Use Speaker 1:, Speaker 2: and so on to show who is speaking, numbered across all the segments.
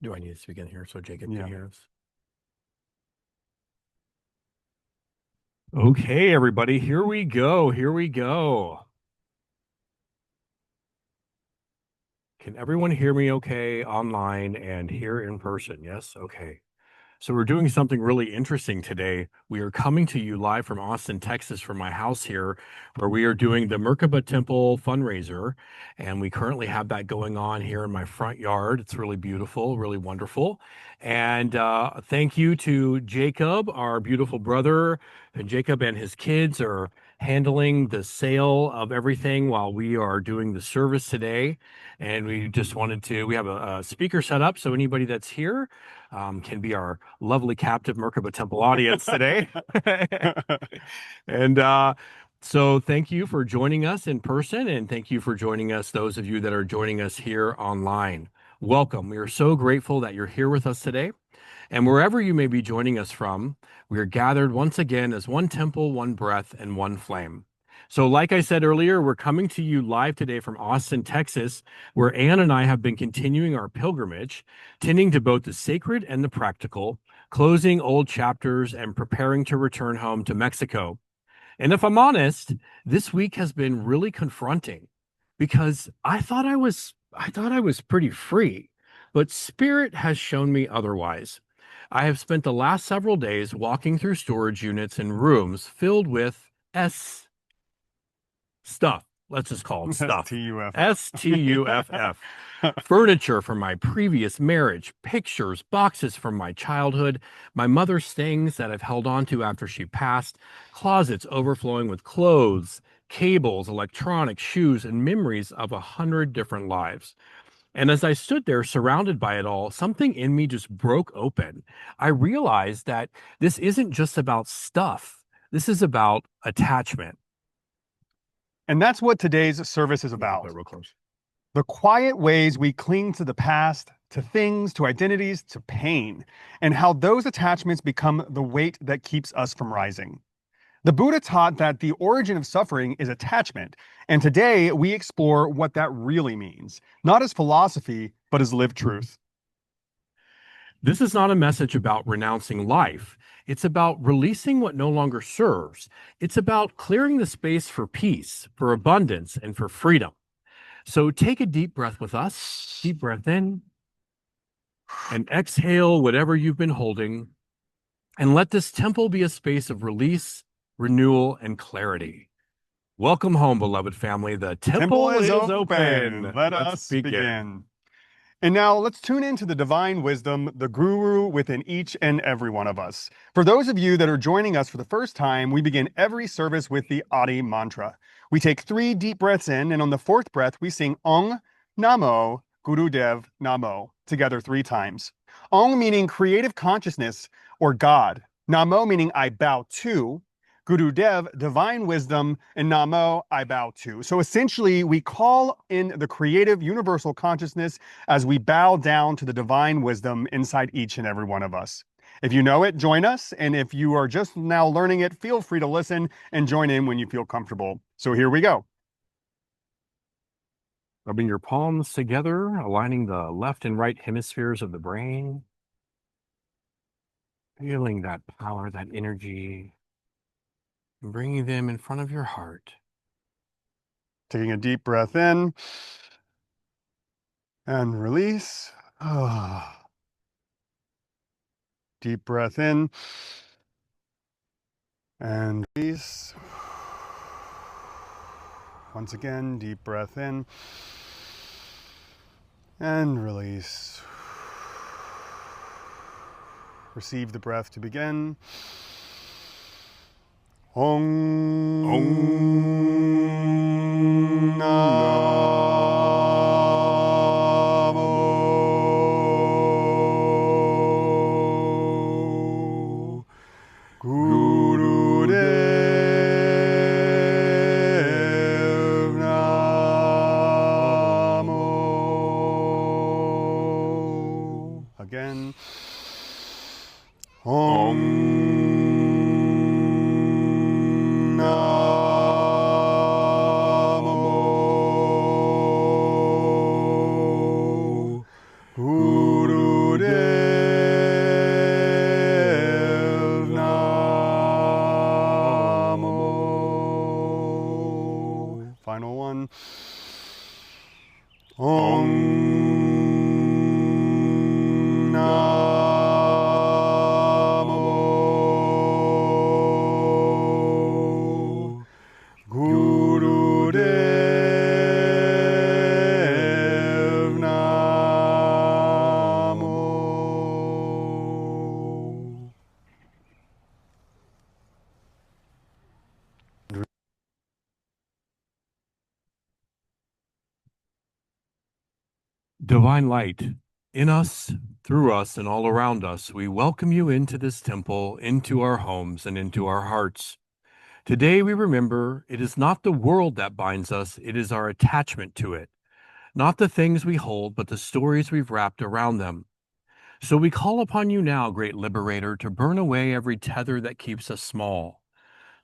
Speaker 1: Do I need to speak in here so Jacob
Speaker 2: Yeah.
Speaker 1: can hear us? Okay, everybody, here we go. Here we go. Can everyone hear me okay online and here in person? Yes? Okay. So we're doing something really interesting today. We are coming to you live from Austin, Texas, from my house here, where we are doing the Merkaba Temple fundraiser. And we currently have that going on here in my front yard. It's really beautiful, really wonderful. And thank you to Jacob, our beautiful brother. And Jacob and his kids are handling the sale of everything while we are doing the service today. And we just wanted to, we have a speaker set up. So anybody that's here, can be our lovely captive Merkaba Temple audience today. And so thank you for joining us in person, and thank you for joining us, those of you that are joining us here online. Welcome. We are so grateful that you're here with us today. And wherever you may be joining us from, we are gathered once again as one temple, one breath, and one flame. So, like I said earlier, we're coming to you live today from Austin, Texas, where Ann and I have been continuing our pilgrimage, tending to both the sacred and the practical, closing old chapters and preparing to return home to Mexico. And if I'm honest, this week has been really confronting because I thought I was pretty free, but spirit has shown me otherwise. I have spent the last several days walking through storage units and rooms filled with stuff. Let's just call it stuff.
Speaker 2: STUF.
Speaker 1: Stuff. Furniture from my previous marriage, pictures, boxes from my childhood, my mother's things that I've held on to after she passed, closets overflowing with clothes, cables, electronics, shoes, and memories of 100 different lives. And as I stood there surrounded by it all, something in me just broke open. I realized that this isn't just about stuff. This is about attachment.
Speaker 2: And that's what today's service is
Speaker 1: Yeah, I'll put
Speaker 2: about.
Speaker 1: it real close.
Speaker 2: The quiet ways we cling to the past, to things, to identities, to pain, and how those attachments become the weight that keeps us from rising. The Buddha taught that the origin of suffering is attachment, and today we explore what that really means, not as philosophy, but as lived truth.
Speaker 1: This is not a message about renouncing life. It's about releasing what no longer serves. It's about clearing the space for peace, for abundance, and for freedom. So take a deep breath with us. Deep breath in and exhale whatever you've been holding. And let this temple be a space of release, renewal, and clarity. Welcome home, beloved family. The
Speaker 2: Temple
Speaker 1: temple
Speaker 2: is
Speaker 1: is
Speaker 2: open.
Speaker 1: open.
Speaker 2: Let
Speaker 1: Let's
Speaker 2: us
Speaker 1: begin.
Speaker 2: begin. And now let's tune into the divine wisdom, the guru within each and every one of us. For those of you that are joining us for the first time, we begin every service with the Adi mantra. We take 3 deep breaths in, and on the 4th breath, we sing Ong Namo Gurudev Namo together 3 times. Ong meaning creative consciousness or God. Namo meaning I bow to. Gurudev, divine wisdom, and Namo, I bow to. So essentially, we call in the creative universal consciousness as we bow down to the divine wisdom inside each and every one of us. If you know it, join us. And if you are just now learning it, feel free to listen and join in when you feel comfortable. So here we go.
Speaker 1: Rubbing your palms together, aligning the left and right hemispheres of the brain, feeling that power, that energy, and bringing them in front of your heart.
Speaker 2: Taking a deep breath in and release. Deep breath in and release. Once again, deep breath in and release. Receive the breath to begin. Om Namo Gurudev Namo. Again. Om Namo Gurudev Om Namo Gurudev Namo.
Speaker 1: Divine light in us, through us, and all around us, we welcome you into this temple, into our homes, and into our hearts. Today we remember it is not the world that binds us, it is our attachment to it. Not the things we hold, but the stories we've wrapped around them. So we call upon you now, great liberator, to burn away every tether that keeps us small.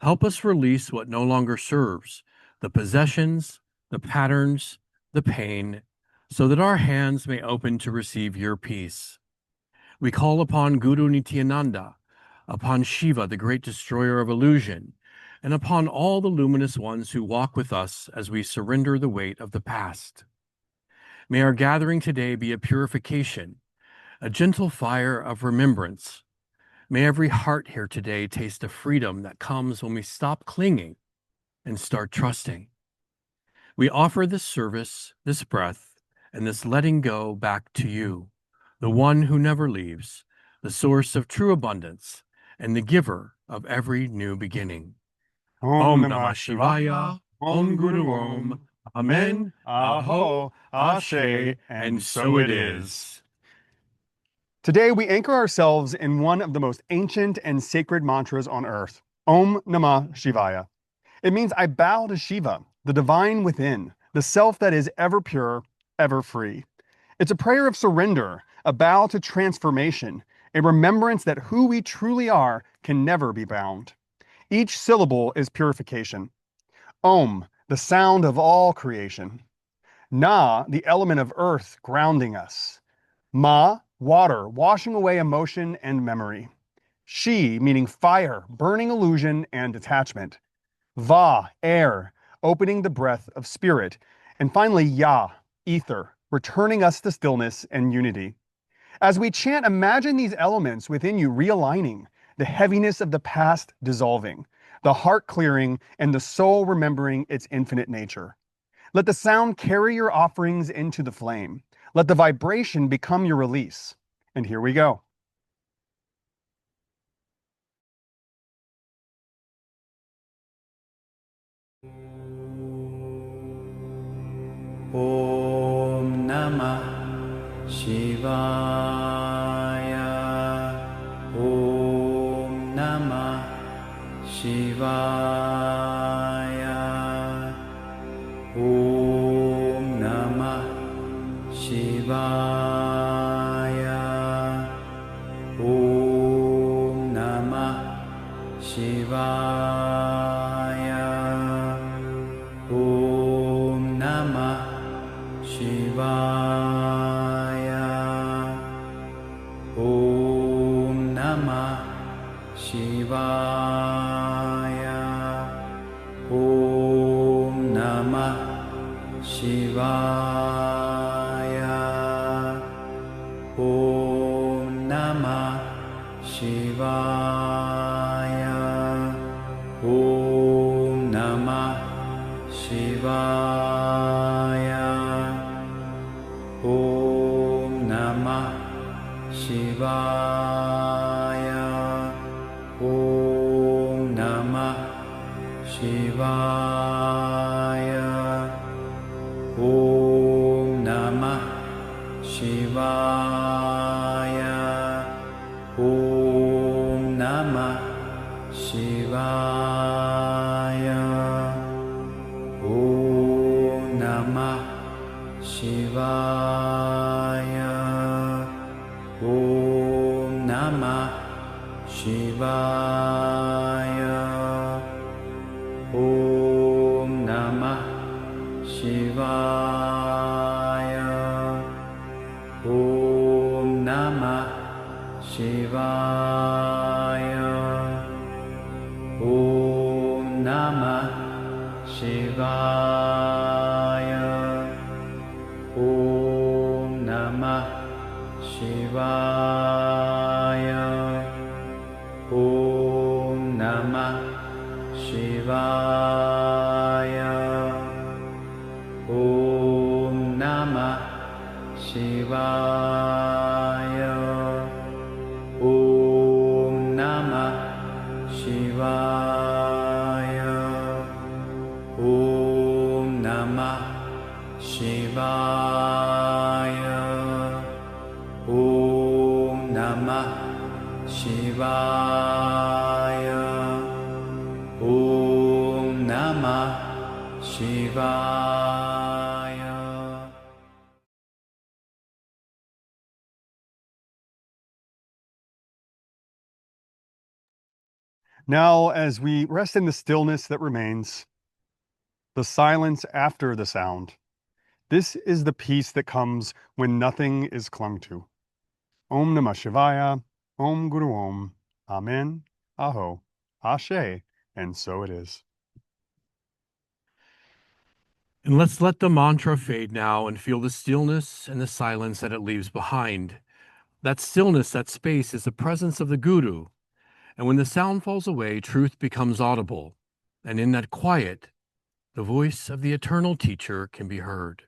Speaker 1: Help us release what no longer serves, the possessions, the patterns, the pain, so that our hands may open to receive your peace. We call upon Guru Nityananda, upon Shiva, the great destroyer of illusion, and upon all the luminous ones who walk with us as we surrender the weight of the past. May our gathering today be a purification, a gentle fire of remembrance. May every heart here today taste the freedom that comes when we stop clinging and start trusting. We offer this service, this breath, and this letting go back to you, the one who never leaves, the source of true abundance, and the giver of every new beginning.
Speaker 2: Om
Speaker 1: Om
Speaker 2: Namah
Speaker 1: Namah Shivaya, Om Guru Om, Amen, Aho, Ashe, and so it is.
Speaker 2: Today, we anchor ourselves in one of the most ancient and sacred mantras on earth, Om Namah Shivaya. It means I bow to Shiva, the divine within, the self that is ever pure, ever free. It's a prayer of surrender, a bow to transformation, a remembrance that who we truly are can never be bound. Each syllable is purification. Om, the sound of all creation. Na, the element of earth grounding us. Ma, water, washing away emotion and memory. Shi, meaning fire, burning illusion and detachment. Va, air, opening the breath of spirit. And finally, Ya, ether, returning us to stillness and unity. As we chant, imagine these elements within you realigning, the heaviness of the past dissolving, the heart clearing, and the soul remembering its infinite nature. Let the sound carry your offerings into the flame. Let the vibration become your release. And here we go.
Speaker 3: Om Namah Shivaya. Om Namah Shivaya. Om Namah Shivaya. Om Namah Shivaya. Om Namah Shivaya. Om Namah Shivaya. Om Namah Shivaya. Om Namah Shivaya. Om Namah Shivaya. Om Namah Shivaya. Om Namah Shivaya. Om Namah Shivaya. Om Namah Shivaya. Om Namah Shivaya. Om Namah Shivaya. Om Namah Shivaya. Om Namah Shivaya. Om Namah Shivaya. Shivaya. Om Namah Shivaya. Om Namah Shivaya. Om Namah Shivaya. Om Namah Shivaya. Om Namah Shivaya. Om Namah Shivaya.
Speaker 2: Now, as we rest in the stillness that remains, the silence after the sound, this is the peace that comes when nothing is clung to. Om Namah Shivaya, Om Guru Om, Amen, Aho, Ashe, and so it is.
Speaker 1: And let's let the mantra fade now and feel the stillness and the silence that it leaves behind. That stillness, that space, is the presence of the Guru. And when the sound falls away, truth becomes audible. And in that quiet, the voice of the eternal teacher can be heard.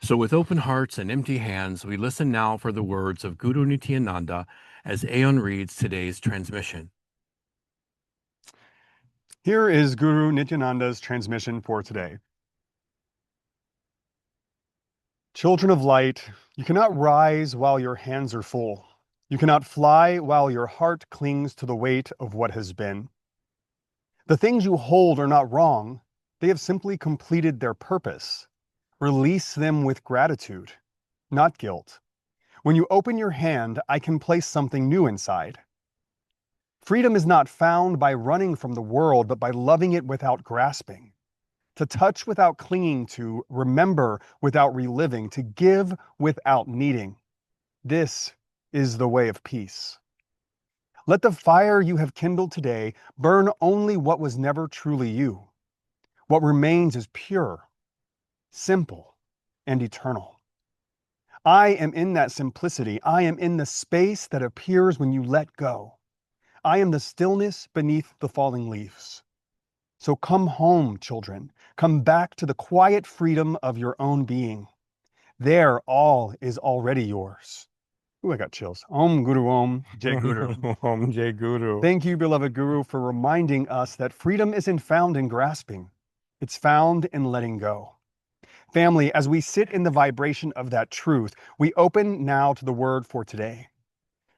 Speaker 1: So with open hearts and empty hands, we listen now for the words of Guru Nityananda as Aeon reads today's transmission.
Speaker 2: Here is Guru Nityananda's transmission for today. Children of light, you cannot rise while your hands are full. You cannot fly while your heart clings to the weight of what has been. The things you hold are not wrong. They have simply completed their purpose. Release them with gratitude, not guilt. When you open your hand, I can place something new inside. Freedom is not found by running from the world, but by loving it without grasping. To touch without clinging to, remember without reliving, to give without needing. This is the way of peace. Let the fire you have kindled today burn only what was never truly you. What remains is pure, simple, and eternal. I am in that simplicity. I am in the space that appears when you let go. I am the stillness beneath the falling leaves. So come home, children. Come back to the quiet freedom of your own being. There, all is already yours. Ooh, I got chills. Om Guru Om, Jai Guru.
Speaker 1: Om Jai Guru.
Speaker 2: Thank you, beloved Guru, for reminding us that freedom isn't found in grasping. It's found in letting go. Family, as we sit in the vibration of that truth, we open now to the word for today.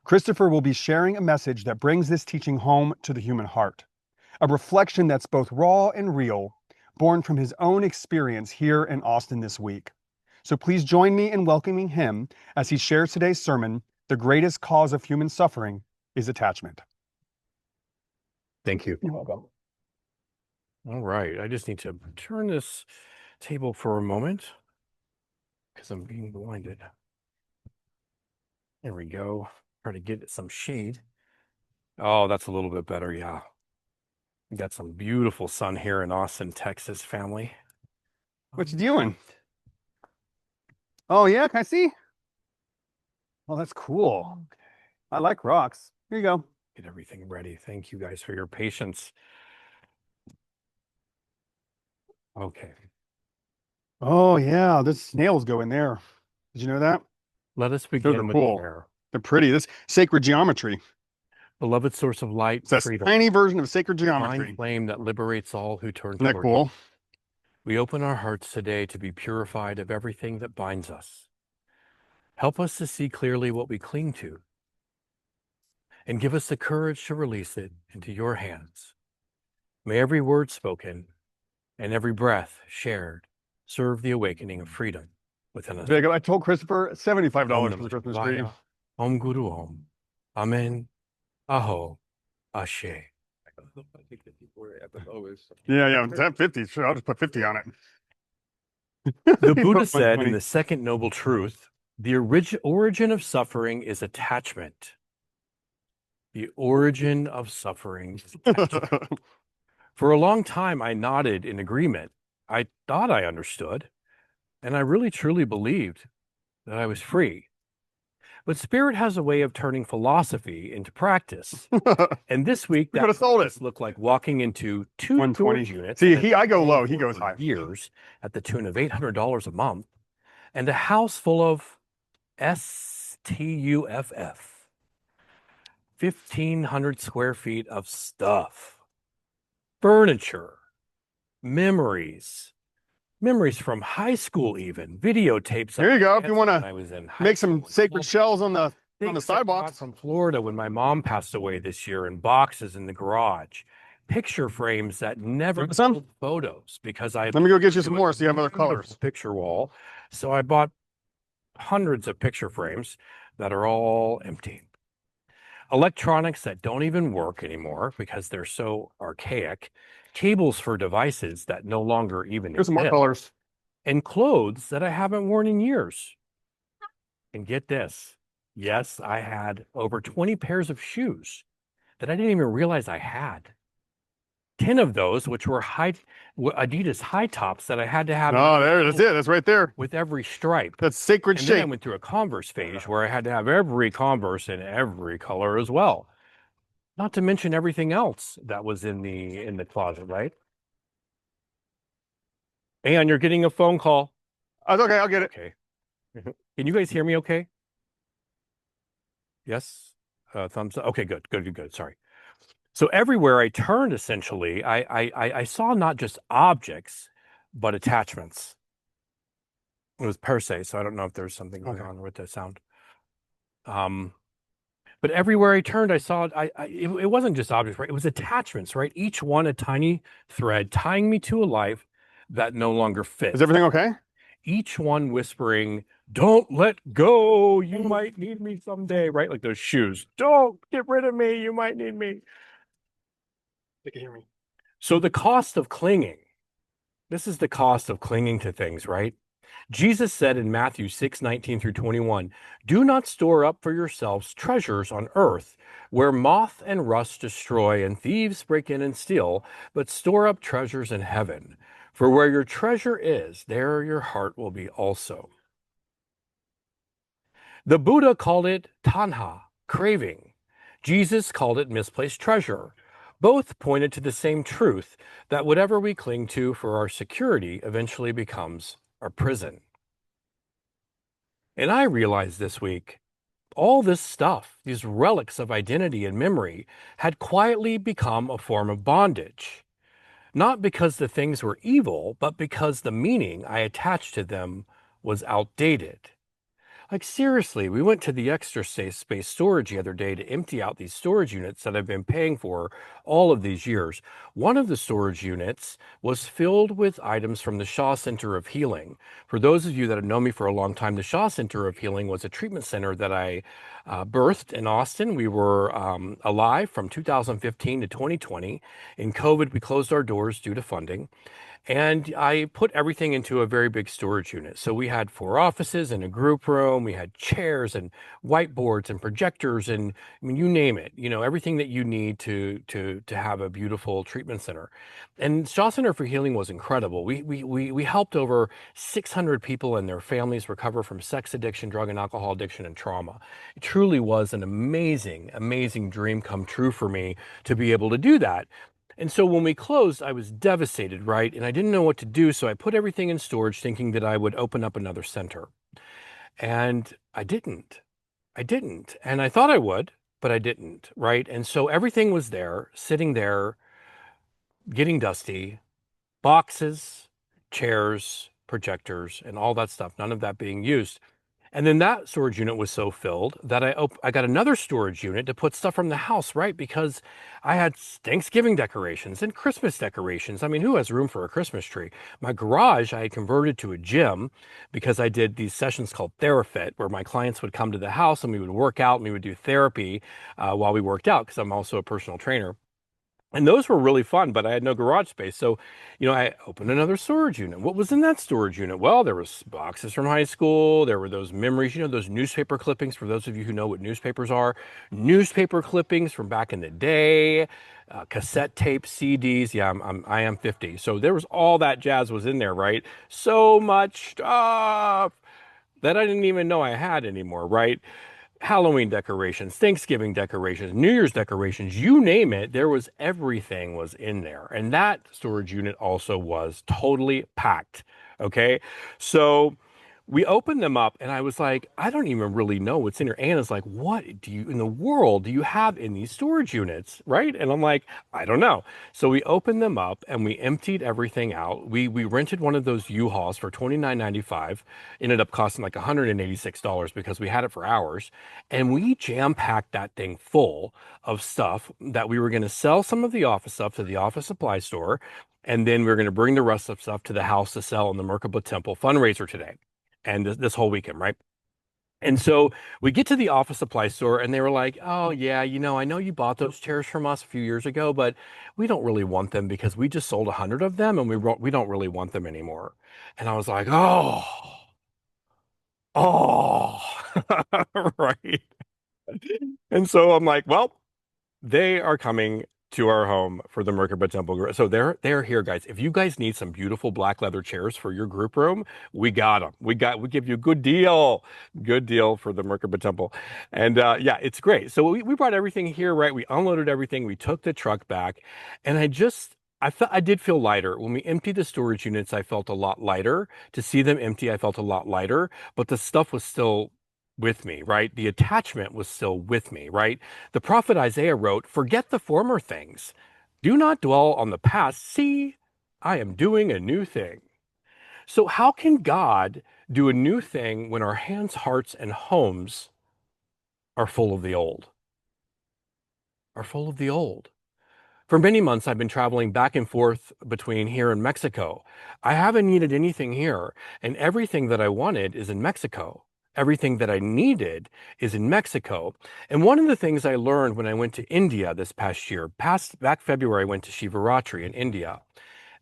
Speaker 2: Christopher will be sharing a message that brings this teaching home to the human heart. A reflection that's both raw and real, born from his own experience here in Austin this week. So please join me in welcoming him as he shares today's sermon, The Greatest Cause of Human Suffering is Attachment.
Speaker 1: Thank you.
Speaker 2: You're welcome.
Speaker 1: All right. I just need to turn this table for a moment because I'm being blinded. There we go. Try to get some shade. Oh, that's a little bit better. Yeah. We got some beautiful sun here in Austin, Texas, family.
Speaker 2: What you doing? Oh, yeah, can I see? Oh, that's cool. I like rocks. Here you go.
Speaker 1: Get everything ready. Thank you guys for your patience. Okay.
Speaker 2: Oh, yeah, there's snails go in there. Did you know that?
Speaker 1: Let us
Speaker 2: Those
Speaker 1: begin
Speaker 2: are
Speaker 1: with
Speaker 2: cool.
Speaker 1: prayer.
Speaker 2: They're pretty. This sacred geometry.
Speaker 1: Beloved source of light,
Speaker 2: It's a
Speaker 1: freedom,
Speaker 2: tiny version of sacred
Speaker 1: divine
Speaker 2: geometry.
Speaker 1: flame that liberates all who turn
Speaker 2: Isn't that
Speaker 1: toward
Speaker 2: cool?
Speaker 1: you. We open our hearts today to be purified of everything that binds us. Help us to see clearly what we cling to, and give us the courage to release it into your hands. May every word spoken and every breath shared serve the awakening of freedom within us.
Speaker 2: Jacob, I told Christopher $75
Speaker 1: Om
Speaker 2: for the
Speaker 1: Namah
Speaker 2: Christmas tree.
Speaker 1: Shivaya, Om Guru Om, Amen, Aho, Ashe.
Speaker 2: Yeah, that 50. Sure, I'll just put 50 on it.
Speaker 1: The
Speaker 2: He
Speaker 1: Buddha
Speaker 2: put
Speaker 1: said in
Speaker 2: 120.
Speaker 1: the second noble truth, the origin of suffering is attachment. The origin of suffering is attachment. For a long time, I nodded in agreement. I thought I understood, and I really truly believed that I was free. But Spirit has a way of turning philosophy into practice. And this week,
Speaker 2: We
Speaker 1: that
Speaker 2: could have sold it.
Speaker 1: practice looked like walking into two
Speaker 2: 120.
Speaker 1: storage units.
Speaker 2: See,
Speaker 1: that I've
Speaker 2: I go
Speaker 1: been
Speaker 2: low,
Speaker 1: paying
Speaker 2: he
Speaker 1: for
Speaker 2: goes
Speaker 1: for
Speaker 2: high.
Speaker 1: years at the tune of $800 a month, and a house full of STUFF, 1,500 square feet of stuff, furniture, memories, memories from high school, even videotapes.
Speaker 2: Here you go. If you want
Speaker 1: when
Speaker 2: to
Speaker 1: I was in high
Speaker 2: make
Speaker 1: school
Speaker 2: some
Speaker 1: and
Speaker 2: sacred
Speaker 1: stuff.
Speaker 2: shells on the
Speaker 1: Things that I bought
Speaker 2: sidewalks.
Speaker 1: from Florida when my mom passed away this year in boxes in the garage. Picture frames that never
Speaker 2: Want some?
Speaker 1: held photos because I
Speaker 2: Let me go get you some more so you have other colors.
Speaker 1: picture wall. So I bought hundreds of picture frames that are all empty. Electronics that don't even work anymore because they're so archaic. Cables for devices that no longer even
Speaker 2: Here's some more
Speaker 1: exist.
Speaker 2: colors.
Speaker 1: And clothes that I haven't worn in years. And get this. Yes, I had over 20 pairs of shoes that I didn't even realize I had. 10 of those, which were Adidas high tops that I had to have
Speaker 2: Oh, that's it. That's right there.
Speaker 1: with every stripe.
Speaker 2: That's sacred
Speaker 1: And then I
Speaker 2: shape.
Speaker 1: went through a Converse phase where I had to have every Converse in every color as well. Not to mention everything else that was in the closet, right? And you're getting a phone call.
Speaker 2: That's okay. I'll get it.
Speaker 1: Okay. Can you guys hear me okay? Yes? Thumbs up. Okay, good. Sorry. So everywhere I turned, essentially, I saw not just objects, but attachments. It was per se, so I don't know if there's something going on with the sound. But everywhere I turned, I saw it wasn't just objects, right? It was attachments, right? Each one a tiny thread tying me to a life that no longer fits.
Speaker 2: Is everything okay?
Speaker 1: Each one whispering, "Don't let go. You might need me someday," right? Like those shoes. Don't get rid of me. You might need me. They can hear me. So the cost of clinging. This is the cost of clinging to things, right? Jesus said in Matthew 6:19 through 21, "Do not store up for yourselves treasures on earth, where moth and rust destroy and thieves break in and steal, but store up treasures in heaven. For where your treasure is, there your heart will be also." The Buddha called it tanha, craving. Jesus called it misplaced treasure. Both pointed to the same truth, that whatever we cling to for our security eventually becomes our prison. And I realized this week, all this stuff, these relics of identity and memory, had quietly become a form of bondage. Not because the things were evil, but because the meaning I attached to them was outdated. Like, seriously, we went to the extra space storage the other day to empty out these storage units that I've been paying for all of these years. One of the storage units was filled with items from the Shaw Center of Healing. For those of you that have known me for a long time, the Shaw Center of Healing was a treatment center that I birthed in Austin. We were alive from 2015 to 2020. In COVID, we closed our doors due to funding. And I put everything into a very big storage unit. So we had 4 offices and a group room. We had chairs and whiteboards and projectors and, I mean, you name it. Everything that you need to have a beautiful treatment center. And Shaw Center for Healing was incredible. We helped over 600 people and their families recover from sex addiction, drug and alcohol addiction, and trauma. It truly was an amazing, amazing dream come true for me to be able to do that. And so when we closed, I was devastated, right? And I didn't know what to do. So I put everything in storage thinking that I would open up another center. And I didn't. And I thought I would, but I didn't, right? And so everything was there, sitting there, getting dusty, boxes, chairs, projectors, and all that stuff, none of that being used. And then that storage unit was so filled that I got another storage unit to put stuff from the house, right? Because I had Thanksgiving decorations and Christmas decorations. I mean, who has room for a Christmas tree? My garage, I had converted to a gym because I did these sessions called TheraFit, where my clients would come to the house and we would work out and we would do therapy while we worked out, because I'm also a personal trainer. And those were really fun, but I had no garage space. So, I opened another storage unit. What was in that storage unit? Well, there was boxes from high school. There were those memories, those newspaper clippings, for those of you who know what newspapers are. Newspaper clippings from back in the day, cassette tapes, CDs. Yeah, I am 50. So there was all that jazz was in there, right? So much stuff that I didn't even know I had anymore, right? Halloween decorations, Thanksgiving decorations, New Year's decorations, you name it, there was everything was in there. And that storage unit also was totally packed. Okay. So we opened them up and I was like, I don't even really know what's in here. Anna's like, what do you in the world do you have in these storage units? Right. And I'm like, I don't know. So we opened them up and we emptied everything out. We rented one of those U-Hauls for $29.95. Ended up costing like $186 because we had it for hours. And we jam-packed that thing full of stuff that we were going to sell some of the office stuff to the office supply store. And then we were going to bring the rest of stuff to the house to sell in the Merkaba Temple fundraiser today and this whole weekend, right? And so we get to the office supply store and they were like, oh, yeah, I know you bought those chairs from us a few years ago, but we don't really want them because we just sold 100 of them and we don't really want them anymore. And I was like, oh, right. And so I'm like, well, they are coming to our home for the Merkaba Temple. So they're here, guys. If you guys need some beautiful black leather chairs for your group room, we got them. We give you a good deal for the Merkaba Temple, and yeah, it's great. So we brought everything here, right? We unloaded everything. We took the truck back, and I did feel lighter when we emptied the storage units. I felt a lot lighter to see them empty. I felt a lot lighter, but the stuff was still with me, right? The attachment was still with me, right? The prophet Isaiah wrote, forget the former things. Do not dwell on the past. See, I am doing a new thing. So, how can God do a new thing when our hands, hearts, and homes are full of the old? Are full of the old. For many months, I've been traveling back and forth between here and Mexico. I haven't needed anything here, and everything that I wanted is in Mexico. Everything that I needed is in Mexico. And one of the things I learned when I went to India this past year, back February, I went to Shivaratri in India.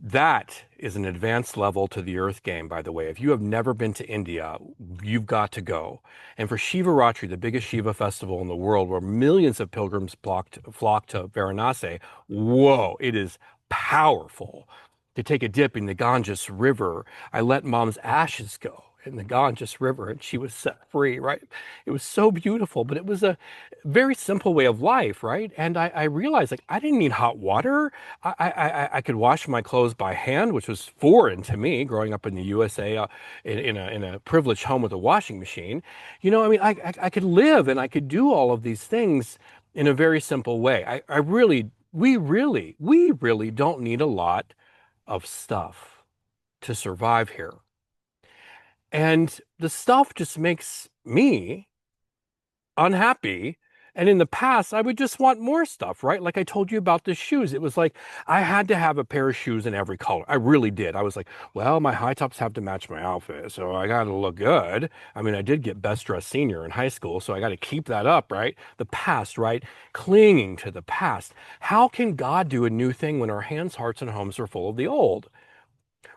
Speaker 1: That is an advanced level to the Earth game, by the way. If you have never been to India, you've got to go. And for Shivaratri, the biggest Shiva festival in the world, where millions of pilgrims flock to Varanasi, whoa, it is powerful. To take a dip in the Ganges River, I let mom's ashes go in the Ganges River and she was set free, right? It was so beautiful, but it was a very simple way of life, right? And I realized like I didn't need hot water. I could wash my clothes by hand, which was foreign to me growing up in the USA, in a privileged home with a washing machine. I mean, I could live and I could do all of these things in a very simple way. We really don't need a lot of stuff to survive here. And the stuff just makes me unhappy. And in the past, I would just want more stuff, right? Like I told you about the shoes. It was like I had to have a pair of shoes in every color. I really did. I was like, well, my high tops have to match my outfit, so I got to look good. I mean, I did get best dressed senior in high school, so I got to keep that up, right? The past, right? Clinging to the past. How can God do a new thing when our hands, hearts, and homes are full of the old?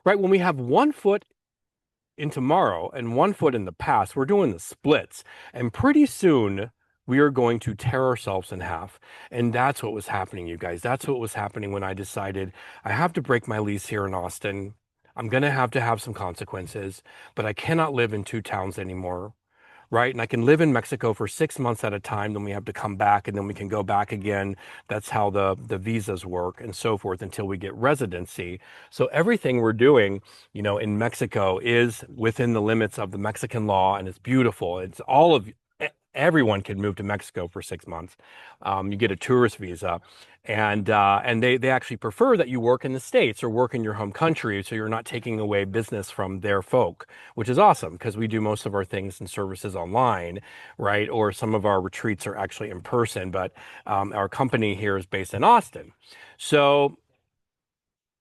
Speaker 1: Right? When we have one foot in tomorrow and one foot in the past, we're doing the splits. And pretty soon we are going to tear ourselves in half. And that's what was happening, you guys. That's what was happening when I decided I have to break my lease here in Austin. I'm going to have some consequences, but I cannot live in two towns anymore, right? And I can live in Mexico for 6 months at a time. Then we have to come back and then we can go back again. That's how the visas work and so forth until we get residency. So everything we're doing, in Mexico is within the limits of the Mexican law and it's beautiful. It's all of everyone can move to Mexico for 6 months. You get a tourist visa, and they actually prefer that you work in the States or work in your home country, so you're not taking away business from their folk, which is awesome because we do most of our things and services online, right? Or some of our retreats are actually in person, but our company here is based in Austin. So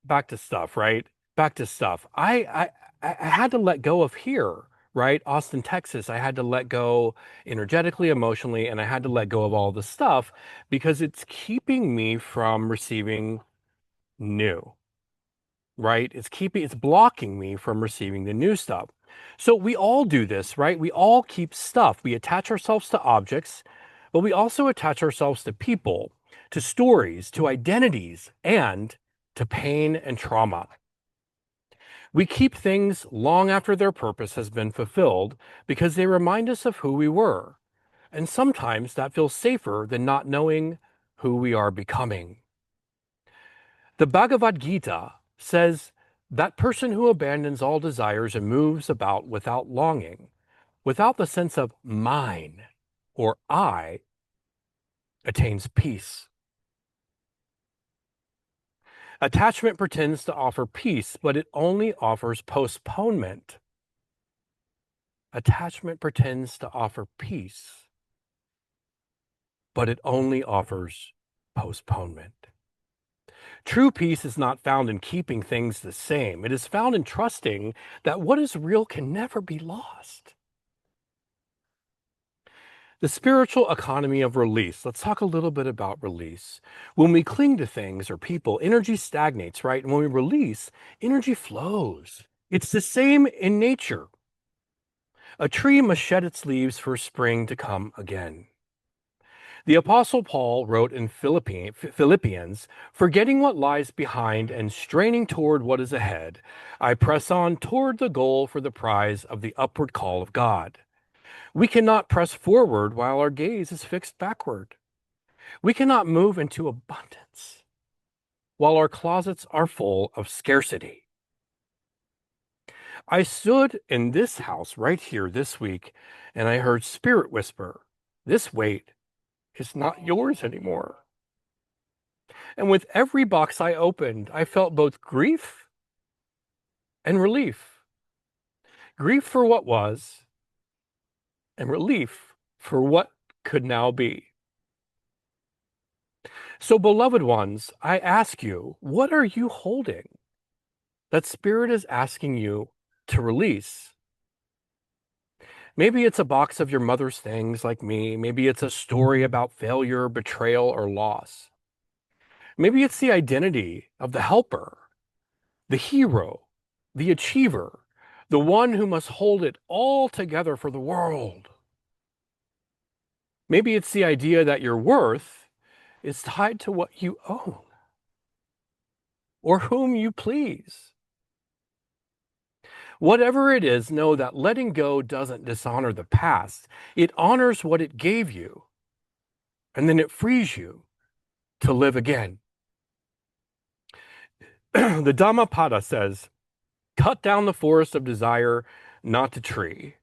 Speaker 1: back to stuff, right? Back to stuff. I had to let go of here, right? Austin, Texas. I had to let go energetically, emotionally, and I had to let go of all the stuff because it's keeping me from receiving new, right? It's blocking me from receiving the new stuff. So we all do this, right? We all keep stuff. We attach ourselves to objects, but we also attach ourselves to people, to stories, to identities, and to pain and trauma. We keep things long after their purpose has been fulfilled because they remind us of who we were. And sometimes that feels safer than not knowing who we are becoming. The Bhagavad Gita says that person who abandons all desires and moves about without longing, without the sense of mine or I, attains peace. Attachment pretends to offer peace, but it only offers postponement. Attachment pretends to offer peace, but it only offers postponement. True peace is not found in keeping things the same. It is found in trusting that what is real can never be lost. The spiritual economy of release. Let's talk a little bit about release. When we cling to things or people, energy stagnates, right? And when we release, energy flows. It's the same in nature. A tree must shed its leaves for spring to come again. The Apostle Paul wrote in Philippians, forgetting what lies behind and straining toward what is ahead, I press on toward the goal for the prize of the upward call of God. We cannot press forward while our gaze is fixed backward. We cannot move into abundance while our closets are full of scarcity. I stood in this house right here this week, and I heard Spirit whisper, this weight is not yours anymore. And with every box I opened, I felt both grief and relief. Grief for what was, and relief for what could now be. So, beloved ones, I ask you, what are you holding that Spirit is asking you to release? Maybe it's a box of your mother's things like me. Maybe it's a story about failure, betrayal, or loss. Maybe it's the identity of the helper, the hero, the achiever, the one who must hold it all together for the world. Maybe it's the idea that your worth is tied to what you own or whom you please. Whatever it is, know that letting go doesn't dishonor the past. It honors what it gave you, and then it frees you to live again. The Dhammapada says, cut down the forest of desire, not the tree.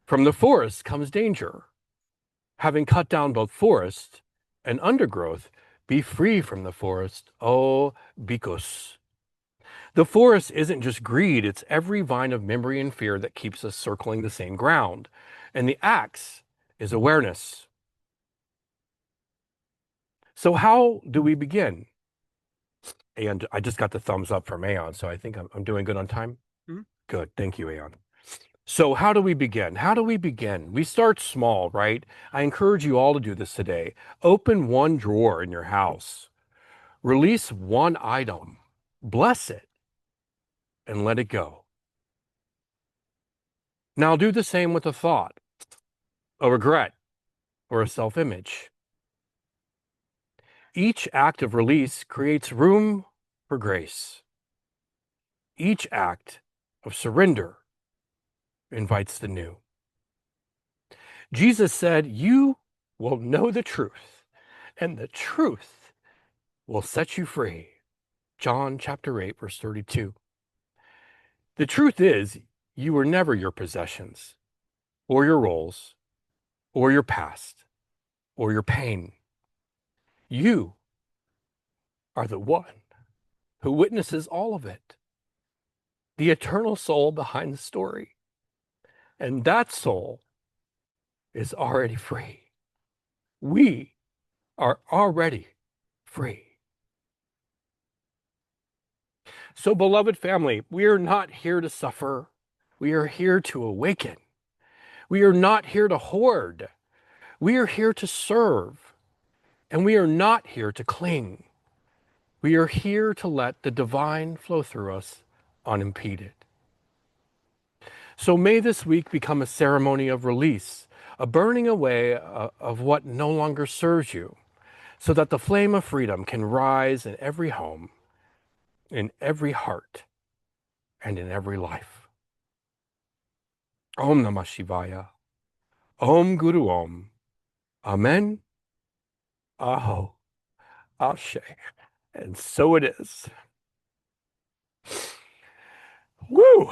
Speaker 1: From the forest comes danger. Having cut down both forest and undergrowth, be free from the forest, O bhikkhus. The forest isn't just greed, it's every vine of memory and fear that keeps us circling the same ground. And the axe is awareness. So how do we begin? And I just got the thumbs up from Aeon, so I think I'm doing good on time.
Speaker 2: Mhm.
Speaker 1: Good, thank you, Aeon. So how do we begin? How do we begin? We start small, right? I encourage you all to do this today. Open one drawer in your house. Release one item. Bless it and let it go. Now do the same with a thought, a regret, or a self-image. Each act of release creates room for grace. Each act of surrender invites the new. Jesus said, you will know the truth, and the truth will set you free. John chapter 8, verse 32. The truth is, you were never your possessions, or your roles, or your past, or your pain. You are the one who witnesses all of it, the eternal soul behind the story. And that soul is already free. We are already free. So, beloved family, we are not here to suffer. We are here to awaken. We are not here to hoard. We are here to serve. And we are not here to cling. We are here to let the divine flow through us unimpeded. So may this week become a ceremony of release, a burning away of what no longer serves you, so that the flame of freedom can rise in every home, in every heart, and in every life. Om Namah Shivaya. Om Guru Om. Amen. Aho. Ashe. And so it is. Woo!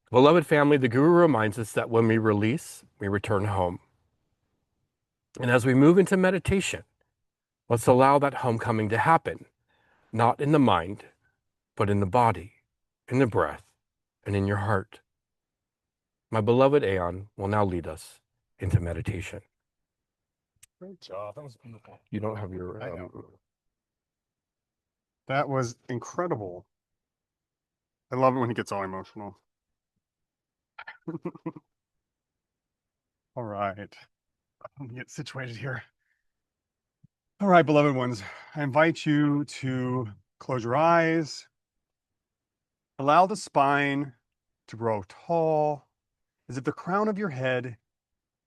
Speaker 1: Beloved family, the Guru reminds us that when we release, we return home. And as we move into meditation, let's allow that homecoming to happen, not in the mind, but in the body, in the breath, and in your heart. My beloved Aeon will now lead us into meditation.
Speaker 2: Great job. That was beautiful.
Speaker 1: You don't have your...
Speaker 2: I know. That was incredible. I love it when he gets all emotional. All right. Let me get situated here. All right, beloved ones, I invite you to close your eyes. Allow the spine to grow tall, as if the crown of your head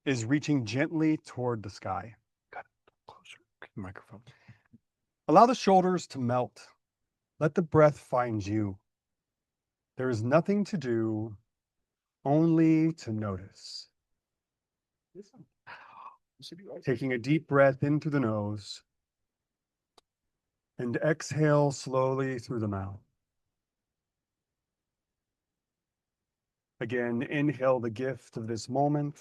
Speaker 2: is reaching gently toward the sky.
Speaker 1: Got it. Closer. The microphone.
Speaker 2: Allow the shoulders to melt. Let the breath find you. There is nothing to do, only to notice. Taking a deep breath in through the nose and exhale slowly through the mouth. Again, inhale the gift of this moment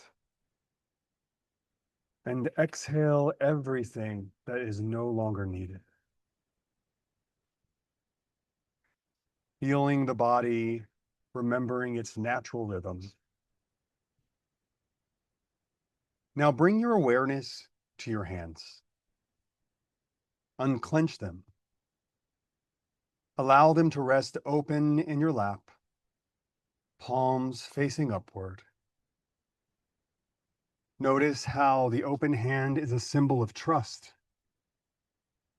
Speaker 2: and exhale everything that is no longer needed. Feeling the body, remembering its natural rhythm. Now bring your awareness to your hands. Unclench them. Allow them to rest open in your lap, palms facing upward. Notice how the open hand is a symbol of trust.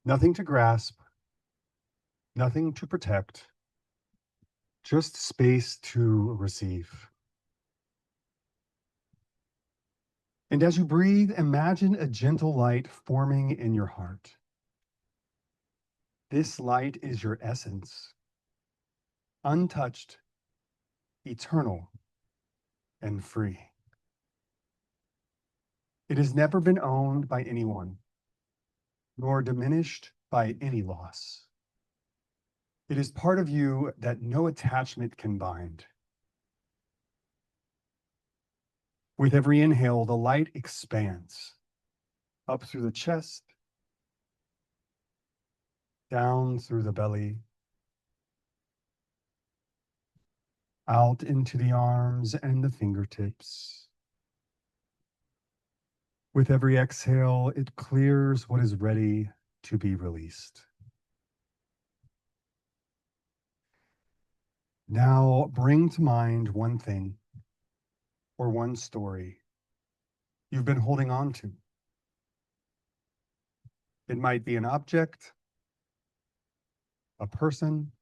Speaker 2: Nothing to grasp, nothing to protect, just space to receive. And as you breathe, imagine a gentle light forming in your heart. This light is your essence, untouched, eternal, and free. It has never been owned by anyone, nor diminished by any loss. It is part of you that no attachment can bind. With every inhale, the light expands up through the chest, down through the belly, out into the arms and the fingertips. With every exhale, it clears what is ready to be released. Now bring to mind one thing or one story you've been holding on to. It might be an object, a person,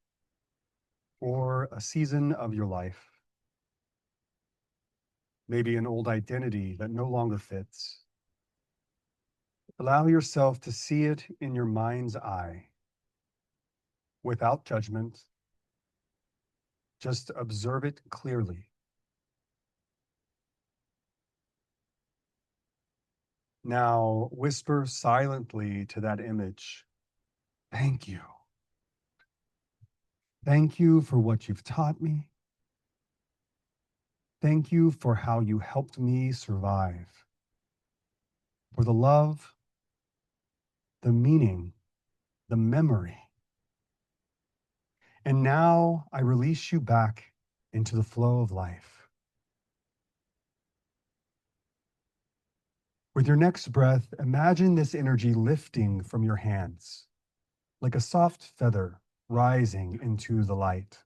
Speaker 2: or a season of your life. Maybe an old identity that no longer fits. Allow yourself to see it in your mind's eye, without judgment. Just observe it clearly. Now whisper silently to that image, "Thank you. Thank you for what you've taught me. Thank you for how you helped me survive. For the love, the meaning, the memory. And now I release you back into the flow of life." With your next breath, imagine this energy lifting from your hands, like a soft feather rising into the light.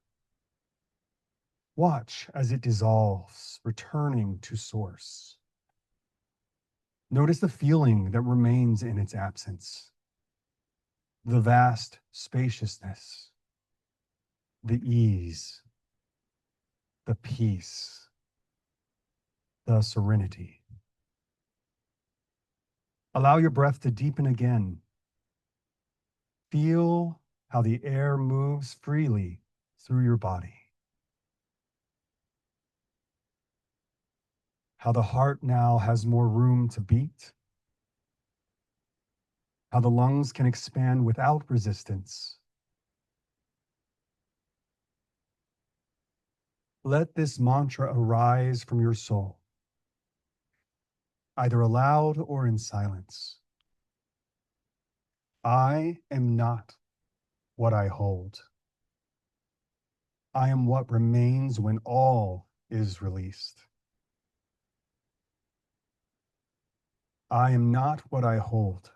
Speaker 2: Watch as it dissolves, returning to source. Notice the feeling that remains in its absence. The vast spaciousness, the ease, the peace, the serenity. Allow your breath to deepen again. Feel how the air moves freely through your body. how the heart now has more room to beat, how the lungs can expand without resistance. Let this mantra arise from your soul, either aloud or in silence. I am not what I hold. I am what remains when all is released. I am not what I hold.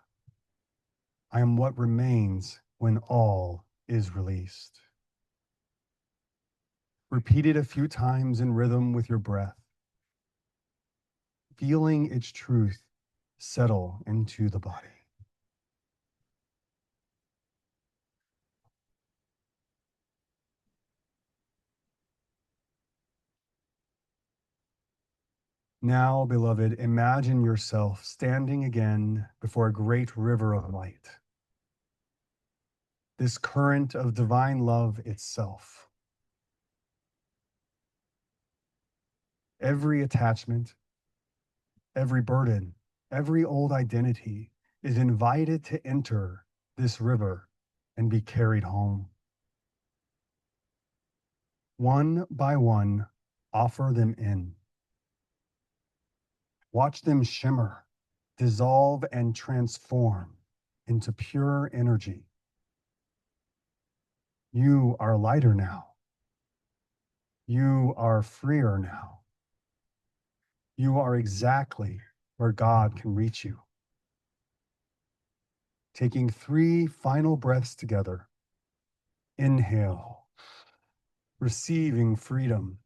Speaker 2: I am what remains when all is released. Repeat it a few times in rhythm with your breath, feeling its truth settle into the body. Now, beloved, imagine yourself standing again before a great river of light, this current of divine love itself. Every attachment, every burden, every old identity is invited to enter this river and be carried home. One by one, offer them in. Watch them shimmer, dissolve, and transform into pure energy. You are lighter now. You are freer now. You are exactly where God can reach you. Taking 3 final breaths together. Inhale, receiving freedom.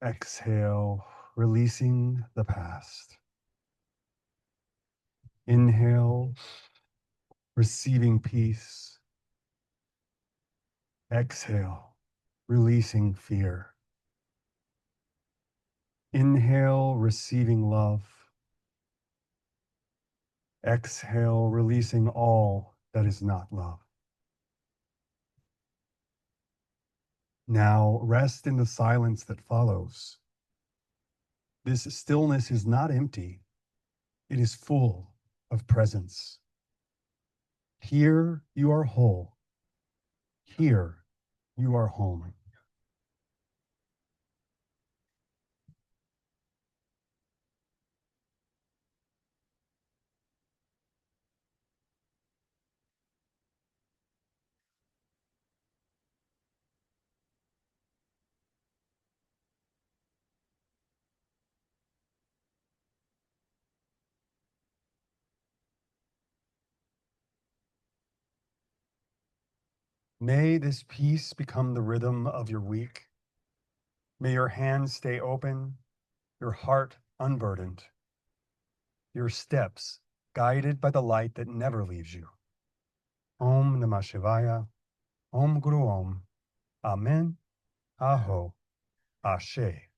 Speaker 2: Exhale, releasing the past. Inhale, receiving peace. Exhale, releasing fear. Inhale, receiving love. Exhale, releasing all that is not love. Now rest in the silence that follows. This stillness is not empty, it is full of presence. Here you are whole. Here you are home. May this peace become the rhythm of your week. May your hands stay open, your heart unburdened, your steps guided by the light that never leaves you. Om Namah Shivaya, Om Guru Om, Amen, Aho, Ashe,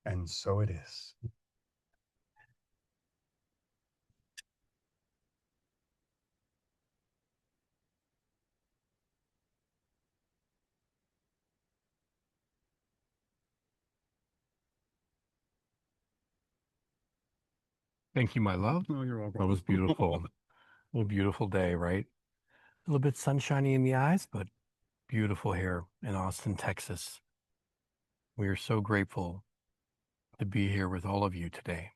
Speaker 2: and so it is.
Speaker 1: Thank you, my love.
Speaker 2: Oh, you're welcome.
Speaker 1: That was beautiful. A beautiful day, right? A little bit sunshiny in the eyes, but beautiful here in Austin, Texas. We are so grateful to be here with all of you today,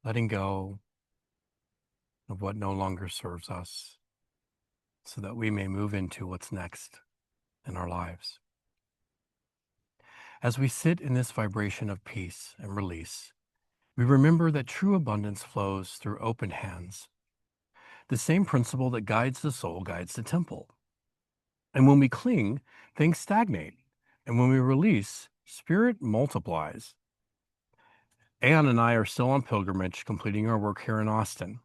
Speaker 1: letting go of what no longer serves us so that we may move into what's next in our lives. As we sit in this vibration of peace and release, we remember that true abundance flows through open hands. The same principle that guides the soul guides the temple. And when we cling, things stagnate. And when we release, spirit multiplies. Aeon and I are still on pilgrimage, completing our work here in Austin,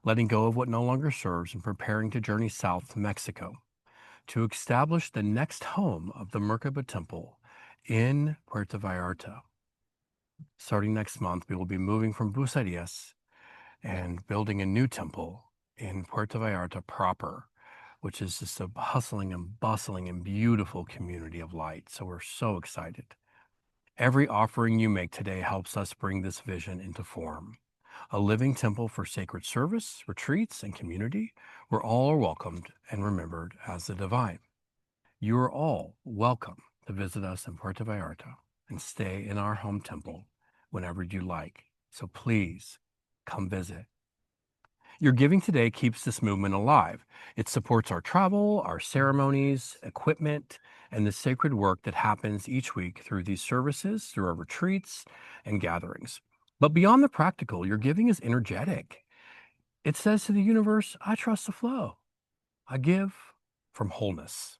Speaker 1: letting go of what no longer serves and preparing to journey south to Mexico to establish the next home of the Merkaba Temple in Puerto Vallarta. Starting next month, we will be moving from Bucerías and building a new temple in Puerto Vallarta proper, which is just a hustling and bustling and beautiful community of light. So we're so excited. Every offering you make today helps us bring this vision into form. A living temple for sacred service, retreats, and community, where all are welcomed and remembered as the divine. You are all welcome to visit us in Puerto Vallarta and stay in our home temple whenever you like. So please come visit. Your giving today keeps this movement alive. It supports our travel, our ceremonies, equipment, and the sacred work that happens each week through these services, through our retreats and gatherings. But beyond the practical, your giving is energetic. It says to the universe, I trust the flow. I give from wholeness.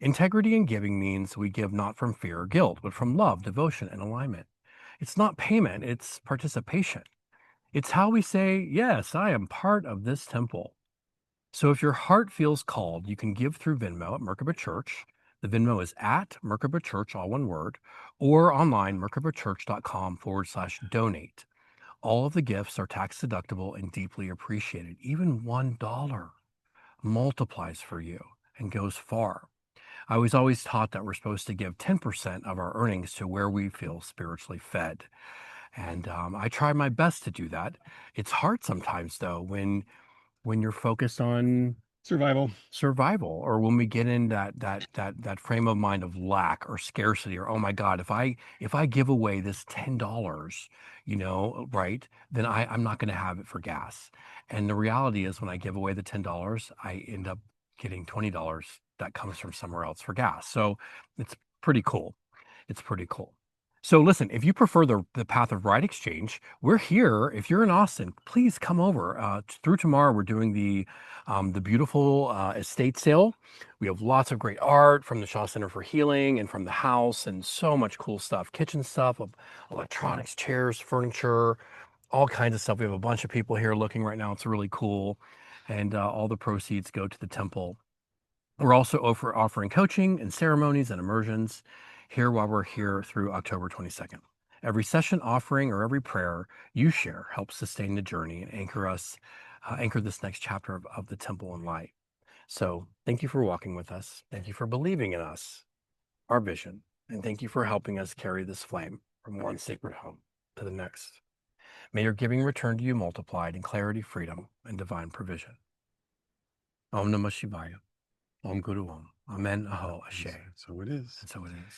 Speaker 1: Integrity in giving means we give not from fear or guilt, but from love, devotion, and alignment. It's not payment, it's participation. It's how we say, yes, I am part of this temple. So if your heart feels called, you can give through Venmo at Merkaba Church. The Venmo is at Merkaba Church, all one word, or online, merkabachurch.com/donate. All of the gifts are tax deductible and deeply appreciated. Even $1 multiplies for you and goes far. I was always taught that we're supposed to give 10% of our earnings to where we feel spiritually fed. And I try my best to do that. It's hard sometimes, though, when you're focused on
Speaker 2: Survival.
Speaker 1: or when we get in that frame of mind of lack or scarcity, or oh my God, if I give away this $10, right, then I'm not going to have it for gas. And the reality is, when I give away the $10, I end up getting $20 that comes from somewhere else for gas. So it's pretty cool. It's pretty cool. So listen, if you prefer the path of right exchange, we're here. If you're in Austin, please come over. Through tomorrow, we're doing the beautiful estate sale. We have lots of great art from the Shaw Center for Healing and from the house, and so much cool stuff, kitchen stuff, electronics, chairs, furniture, all kinds of stuff. We have a bunch of people here looking right now. It's really cool. And all the proceeds go to the temple. We're also offering coaching and ceremonies and immersions here while we're here through October 22nd. Every session offering or every prayer you share helps sustain the journey and anchor this next chapter of the temple and light. So thank you for walking with us. Thank you for believing in us, our vision, and thank you for helping us carry this flame from one sacred home to the next. May your giving return to you multiplied in clarity, freedom, and divine provision. Om Namah Shivaya. Om Guru Om. Amen. Aho Ashe.
Speaker 2: So it is.
Speaker 1: And so it is.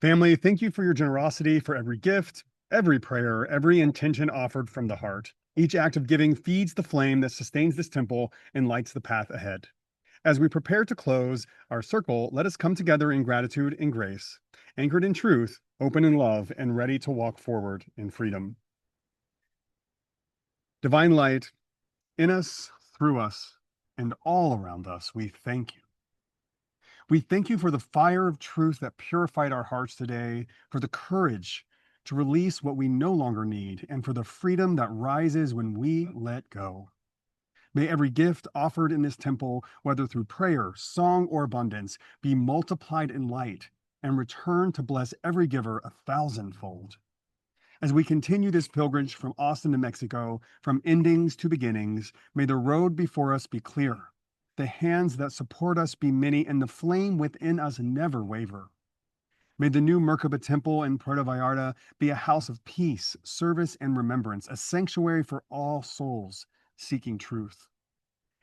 Speaker 2: Family, thank you for your generosity, for every gift, every prayer, every intention offered from the heart. Each act of giving feeds the flame that sustains this temple and lights the path ahead. As we prepare to close our circle, let us come together in gratitude and grace, anchored in truth, open in love, and ready to walk forward in freedom. Divine light, in us, through us, and all around us, we thank you. We thank you for the fire of truth that purified our hearts today, for the courage to release what we no longer need, and for the freedom that rises when we let go. May every gift offered in this temple, whether through prayer, song, or abundance, be multiplied in light and return to bless every giver 1,000-fold. As we continue this pilgrimage from Austin to Mexico, from endings to beginnings, may the road before us be clear, the hands that support us be many, and the flame within us never waver. May the new Merkaba Temple in Puerto Vallarta be a house of peace, service, and remembrance, a sanctuary for all souls seeking truth.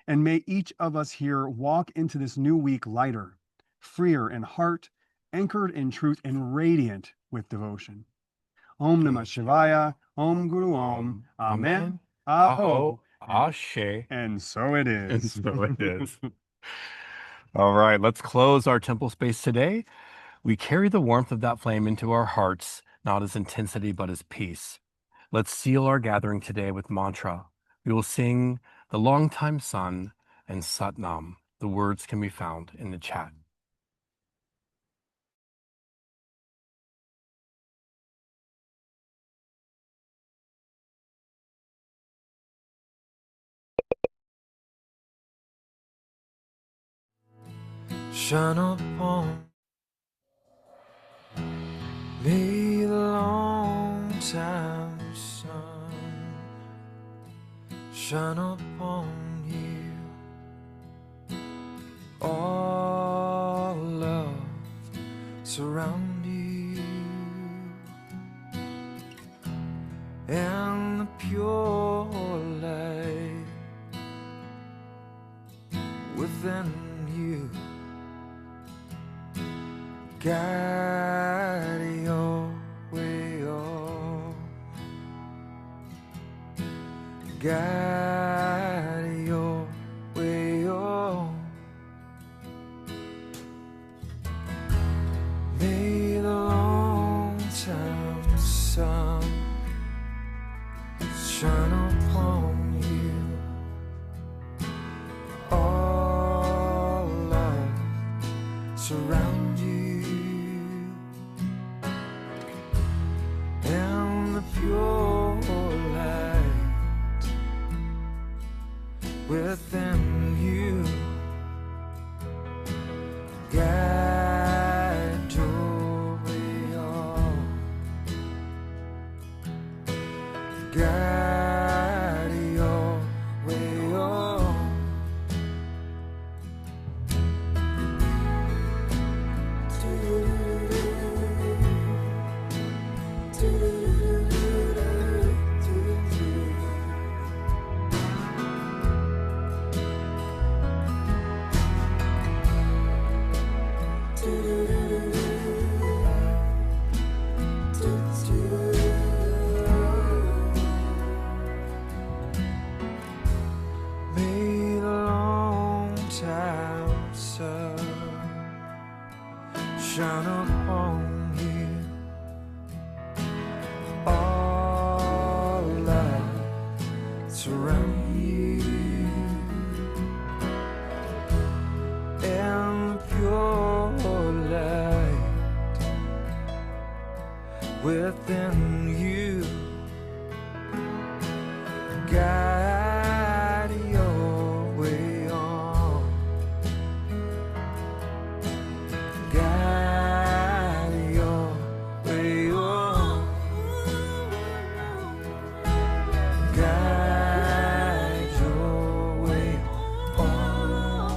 Speaker 2: And may each of us here walk into this new week lighter, freer in heart, anchored in truth, and radiant with devotion. Om Namah Shivaya, Om Guru Om, Amen, Aho,
Speaker 1: Ashe.
Speaker 2: and so it
Speaker 1: And
Speaker 2: is.
Speaker 1: so it is. All right, let's close our temple space today. We carry the warmth of that flame into our hearts, not as intensity, but as peace. Let's seal our gathering today with mantra. We will sing the Longtime Sun and Sat Nam. The words can be found in the chat.
Speaker 3: Shine upon me the long time sun. Shine upon you. All love surround you. and the pure light within you. Guide your way on. Guide your way on. May the long time sun shine upon you. All love surround you, and the pure light within you. Guide your way on. Guide your way on. May the long time sun shine upon you. All love surround you, and the pure light within you. Guide your way on. Guide your way on. Guide your way on.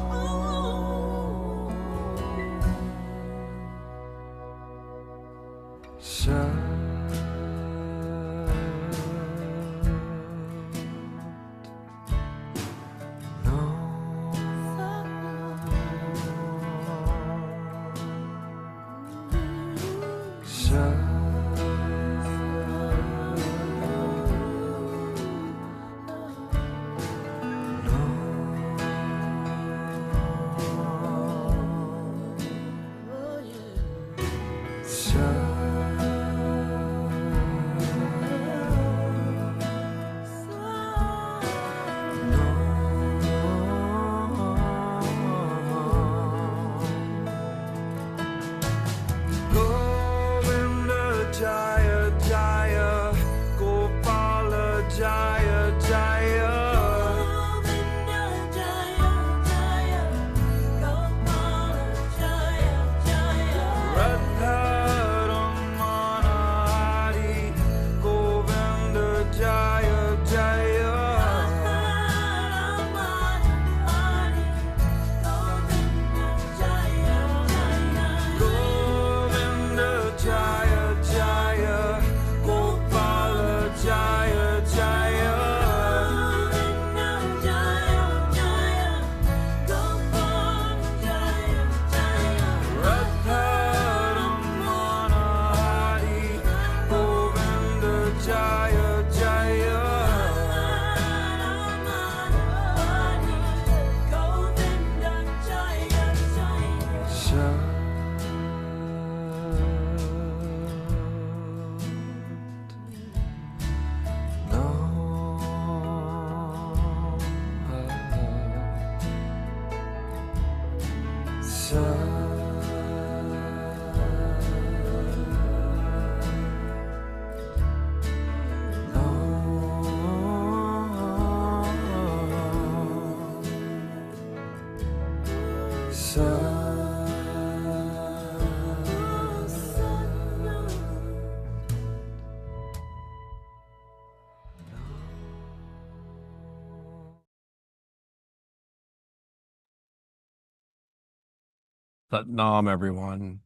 Speaker 1: Satnam, everyone.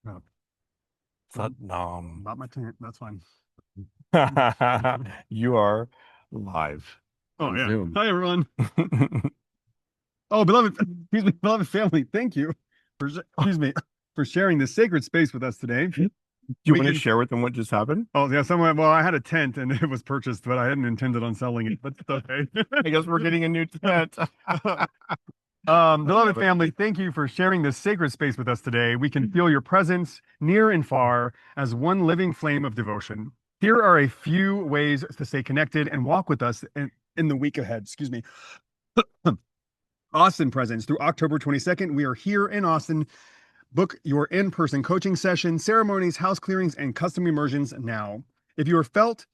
Speaker 2: Oh,
Speaker 1: Satnam.
Speaker 2: about my tent. That's fine.
Speaker 1: You are live
Speaker 2: Oh
Speaker 1: on
Speaker 2: yeah.
Speaker 1: Zoom.
Speaker 2: Hi everyone. Oh, beloved family, thank you for sharing this sacred space with us today.
Speaker 1: Do you
Speaker 2: We
Speaker 1: want to
Speaker 2: can.
Speaker 1: share with them what just happened?
Speaker 2: Oh yeah, someone. Well, I had a tent and it was purchased, but I hadn't intended on selling it. But it's okay.
Speaker 1: I guess we're getting a new tent.
Speaker 2: Beloved family, thank you for sharing this sacred space with us today. We can feel your presence near and far as one living flame of devotion. Here are a few ways to stay connected and walk with us in the week ahead. Excuse me. Austin presence through October 22nd. We are here in Austin. Book your in-person coaching session, ceremonies, house clearings, and custom immersions now. If you are felt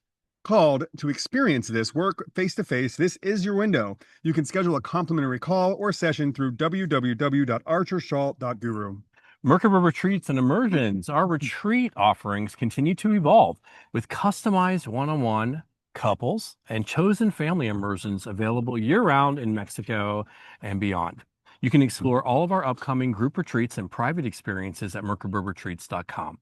Speaker 2: called to experience this work face-to-face, this is your window. You can schedule a complimentary call or session through www.archershaw.guru.
Speaker 1: Merkaba Retreats and Immersions. Our retreat offerings continue to evolve with customized one-on-one couples and chosen family immersions available year-round in Mexico and beyond. You can explore all of our upcoming group retreats and private experiences at merkabaretreats.com.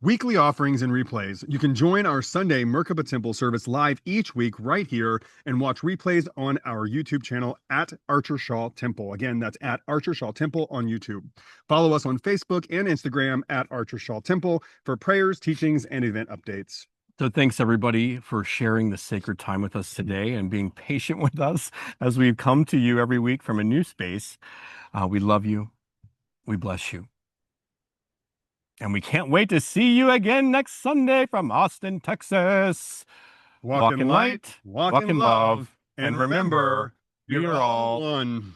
Speaker 2: Weekly offerings and replays. You can join our Sunday Merkaba Temple service live each week right here and watch replays on our YouTube channel at ArcherShaw Temple. Again, that's at ArcherShaw Temple on YouTube. Follow us on Facebook and Instagram at ArcherShaw Temple for prayers, teachings, and event updates.
Speaker 1: So thanks everybody for sharing the sacred time with us today and being patient with us as we've come to you every week from a new space. We love you. We bless you. And we can't wait to see you again next Sunday from Austin, Texas.
Speaker 2: Walk in light, walk in love, and remember,
Speaker 1: we are all
Speaker 2: one.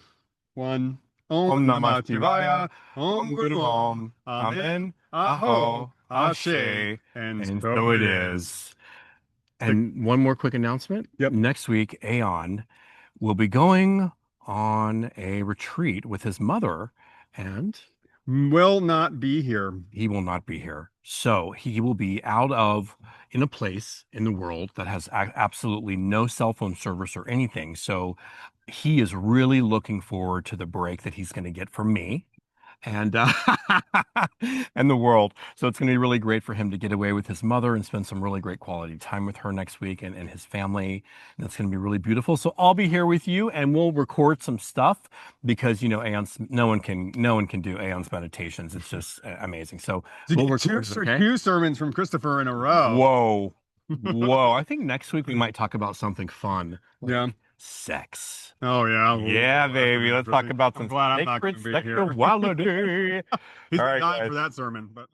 Speaker 2: One.
Speaker 1: Om Namah Shivaya,
Speaker 2: Om Guru Om.
Speaker 1: Amen,
Speaker 2: Aho,
Speaker 1: Ashe,
Speaker 2: and
Speaker 1: so it is. And one more quick announcement.
Speaker 2: Yep.
Speaker 1: Next week, Aeon will be going on a retreat with his mother, and
Speaker 2: Will not be here.
Speaker 1: he will not be here. So he will be in a place in the world that has absolutely no cell phone service or anything. So he is really looking forward to the break that he's going to get from me and and the world. So it's going to be really great for him to get away with his mother and spend some really great quality time with her next week and his family. And it's going to be really beautiful. So I'll be here with you and we'll record some stuff because no one can do Aeon's meditations. It's just amazing. So we'll record,
Speaker 2: Two sermons from Christopher in a row.
Speaker 1: Whoa. Whoa. I think next week we might talk about something fun.
Speaker 2: Yeah.
Speaker 1: Sex.
Speaker 2: Oh yeah.
Speaker 1: Yeah, baby. Let's talk about some
Speaker 2: I'm glad I'm not
Speaker 1: sacred
Speaker 2: gonna be here.
Speaker 1: sexuality.
Speaker 2: He's
Speaker 1: All right,
Speaker 2: dying
Speaker 1: guys.
Speaker 2: for that sermon, but.